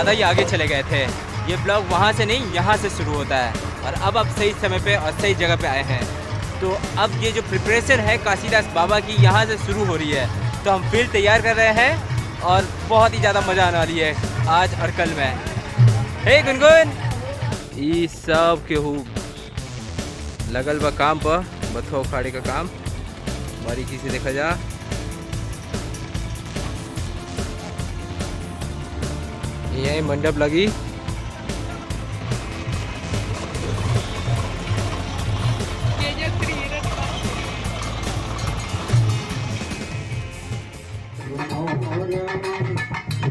ज़्यादा ही आगे चले गए थे। ये ब्लॉग वहाँ से नहीं, यहाँ से शुरू होता है और अब सही समय पे और सही जगह पे आए हैं। तो अब ये जो प्रिपरेशन है काशीदास बाबा की, यहाँ से शुरू हो रही है। तो हम फील्ड तैयार कर रहे हैं और बहुत ही ज़्यादा मज़ा आने वाली है आज और कल में। हे गुनगुन, ये सब केहू लगल बा काम पर, बथुआ उखाड़े का काम बारीकी से देखा जा। यही मंडप लगी,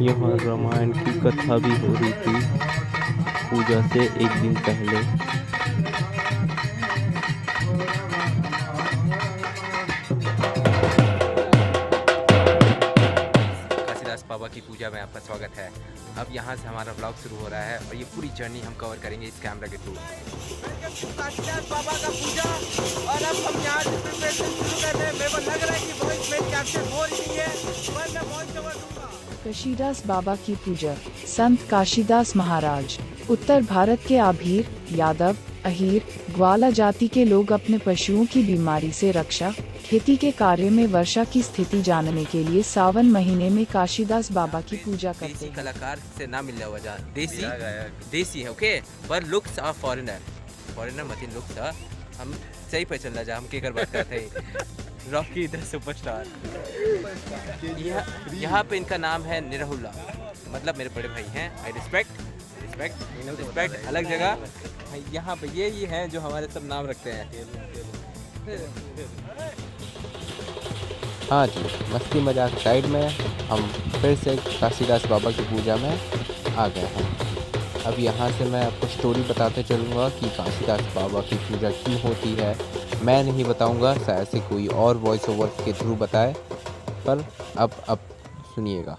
यहाँ रामायण की कथा भी हो रही थी पूजा से एक दिन पहले। काशीदास बाबा की पूजा में आपका स्वागत है। अब यहाँ से हमारा व्लॉग शुरू हो रहा है और ये पूरी जर्नी हम कवर करेंगे इस कैमरा के थ्रू। काशीदास बाबा का पूजा और अब हम यहाँ से प्रिपरेशन शुरू कर रहे हैं। मेरे को लग रहा है कि वॉइस मेरी कैप्चर हो रही है, पर मैं वॉइस ओवर दूंगा। काशीदास बाबा की पूजा। संत काशीदास महाराज। उत्तर भारत के आभीर, यादव, अहीर, ग्वाला जाति के लोग अपने पशुओं की बीमारी से रक्षा, खेती के कार्य में वर्षा की स्थिति जानने के लिए सावन महीने में काशीदास बाबा की पूजा करते देसी हैं। कलाकार से ना मिलने वजह देसी है, ओके, पर looks are foreigner Mateen looks है। हम सही पे चलना जा, हम के कर बात करते हैं। Rocky the superstar. यहाँ पे इनका नाम है निरहुल्ला, मतलब मेरे बड़े भाई हैं। आई रिस्पेक्ट अलग जगह। यहाँ पे ये ही हैं जो हमारे सब नाम रखते हैं। हाँ जी, मस्ती मजाक साइड में हम फिर से काशीदास बाबा की पूजा में आ गए हैं। अब यहाँ से मैं आपको स्टोरी बताते चलूँगा कि काशीदास बाबा की पूजा क्यों होती है। मैं नहीं बताऊँगा, शायद से कोई और वॉइस ओवर के थ्रू बताए, पर अब सुनिएगा।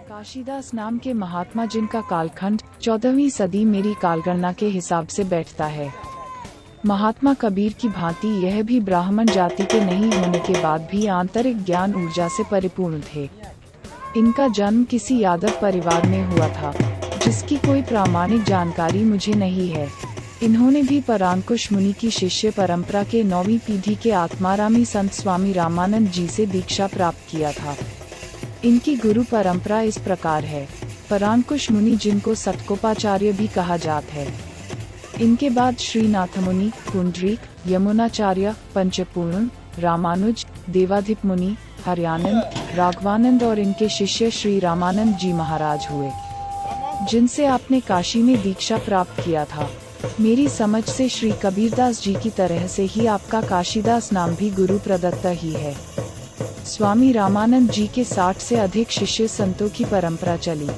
काशीदास नाम के महात्मा जिनका कालखंड 14वीं सदी मेरी कालगणना के हिसाब से बैठता है। महात्मा कबीर की भांति यह भी ब्राह्मण जाति के नहीं होने के बाद भी आंतरिक ज्ञान ऊर्जा से परिपूर्ण थे। इनका जन्म किसी यादव परिवार में हुआ था, जिसकी कोई प्रामाणिक जानकारी मुझे नहीं है। इन्होंने भी परांकुश मुनि की शिष्य परंपरा के 9वीं पीढ़ी के आत्मारामी संत स्वामी रामानंद जी से दीक्षा प्राप्त किया था। इनकी गुरु परंपरा इस प्रकार है। परांकुश मुनि, जिनको सतकोपाचार्य भी कहा जाता है। इनके बाद श्रीनाथ मुनि, पुंडरीक, यमुनाचार्य, पंचपूर्ण, रामानुज, देवाधिप मुनि, हरियानंद, राघवानंद और इनके शिष्य श्री रामानंद जी महाराज हुए, जिनसे आपने काशी में दीक्षा प्राप्त किया था। मेरी समझ से श्री कबीरदास जी की तरह से ही आपका काशीदास नाम भी गुरु प्रदत्त ही है। स्वामी रामानंद जी के 60 से अधिक शिष्य संतों की परंपरा चली।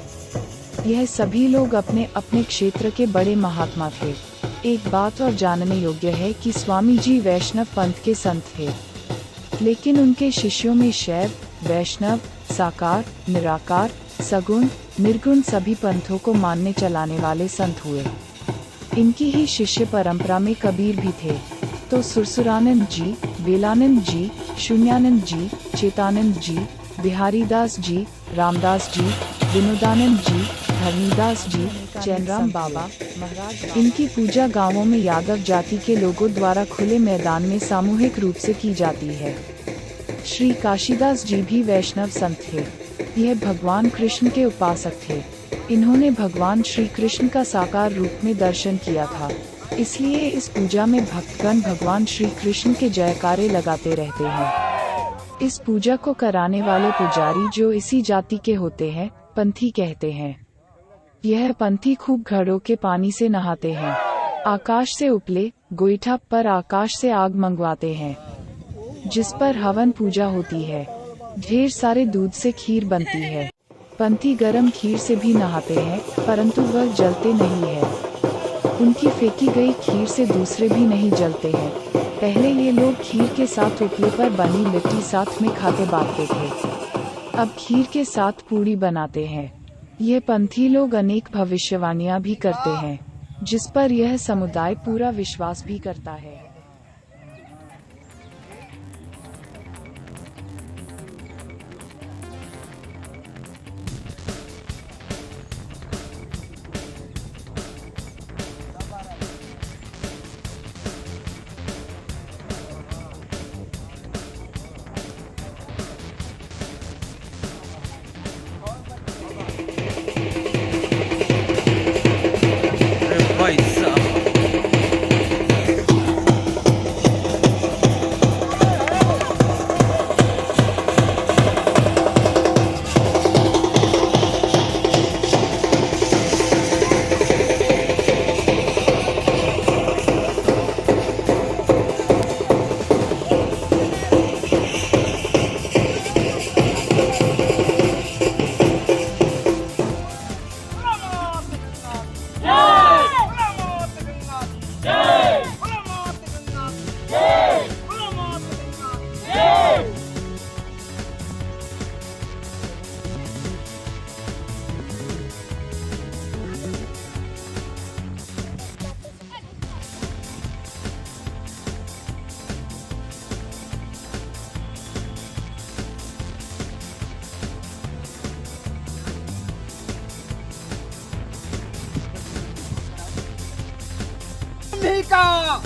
यह सभी लोग अपने अपने क्षेत्र के बड़े महात्मा थे। एक बात और जानने योग्य है कि स्वामी जी वैष्णव पंथ के संत थे, लेकिन उनके शिष्यों में शैव, वैष्णव, साकार, निराकार, सगुण, निर्गुण सभी पंथों को मानने चलाने वाले संत हुए। इनकी ही शिष्य परंपरा में कबीर भी थे, तो सुरसुरानंद जी, बेलानंद जी, शून्यानंद जी, चेतानंद जी, बिहारीदास जी, रामदास जी, विनोदानंद जी, धरनीदास जी, चैनराम बाबा महाराज। इनकी पूजा गांवों में यादव जाति के लोगों द्वारा खुले मैदान में सामूहिक रूप से की जाती है। श्री काशीदास जी भी वैष्णव संत थे। यह भगवान कृष्ण के उपासक थे। इन्होंने भगवान श्री कृष्ण का साकार रूप में दर्शन किया था, इसलिए इस पूजा में भक्तगण भगवान श्री कृष्ण के जयकारे लगाते रहते हैं। इस पूजा को कराने वाले पुजारी जो इसी जाति के होते हैं, पंथी कहते हैं। यह पंथी खूब घड़ों के पानी से नहाते हैं। आकाश से उपले गोईठा पर आकाश से आग मंगवाते हैं, जिस पर हवन पूजा होती है। ढेर सारे दूध से खीर बनती है। पंथी गरम खीर से भी नहाते हैं, परंतु वह जलते नहीं है। उनकी फेंकी गई खीर से दूसरे भी नहीं जलते हैं। पहले ये लोग खीर के साथ उपले पर बनी लिट्टी साथ में खाते बांटते थे। अब खीर के साथ पूड़ी बनाते हैं। ये पंथी लोग अनेक भविष्यवाणियां भी करते हैं, जिस पर यह समुदाय पूरा विश्वास भी करता है। का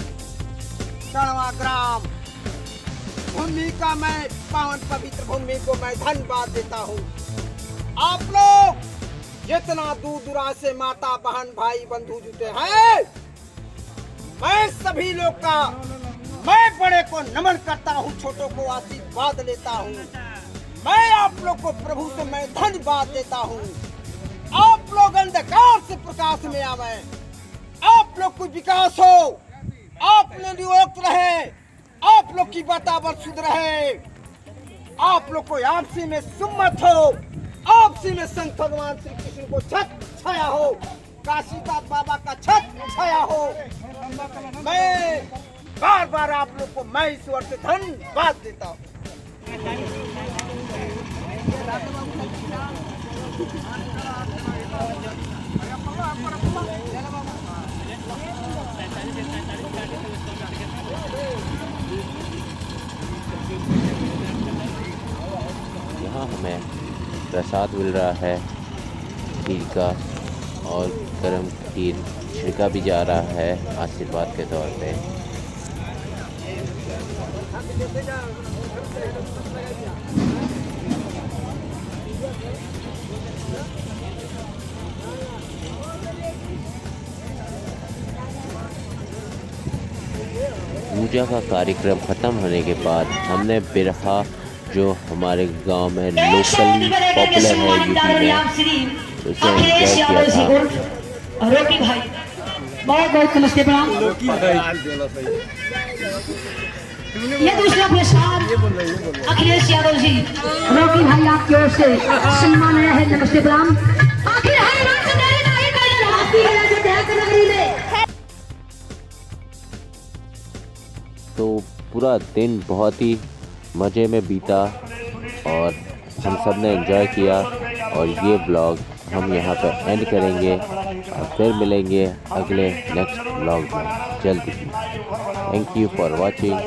कड़वा ग्राम भूमि का मैं पावन पवित्र भूमि को मैं धन्यवाद देता हूँ। आप लोग जितना दूर दूराज से माता बहन भाई बंधु जुटे हैं, मैं सभी लोग का मैं बड़े को नमन करता हूँ, छोटों को आशीर्वाद लेता हूँ। मैं आप लोग को प्रभु से मैं धन्यवाद देता हूँ। आप लोग अंधकार से प्रकाश में आवे, आप लोग को विकास हो, आप निरोग रहे, आप लोग की वातावरण शुद्ध रहे, आप लोग को आपसी में सुमत हो, आपसी में संत भगवान श्री कृष्ण को छत छाया हो, काशीदास बाबा का छत छाया हो। मैं बार बार आप लोग को मैं ईश्वर से धन्यवाद देता हूँ। यहाँ हमें प्रसाद मिल रहा है खीर का, और गर्म खीर छिड़का भी जा रहा है आशीर्वाद के तौर पे। पूजा का कार्यक्रम ख़त्म होने के बाद हमने बिरहा, जो हमारे गांव में लोकली पॉपुलर है यूपी में, उसे एंजॉय किया था। रोकी भाई बहुत बहुत नमस्ते प्रणाम। ये दूसरा पुरस्कार अखिलेश यादव जी, रोकी भाई आपकी ओर से सम्मान आया है, नमस्ते प्रणाम। आखिर हर वंश तेरी नहीं कर आपकी है जो देख नगरी में। तो पूरा दिन बहुत ही मज़े में बीता और हम सब ने एंजॉय किया, और ये ब्लॉग हम यहाँ पर एंड करेंगे और फिर मिलेंगे अगले नेक्स्ट ब्लॉग में जल्दी ही। Thank you for watching.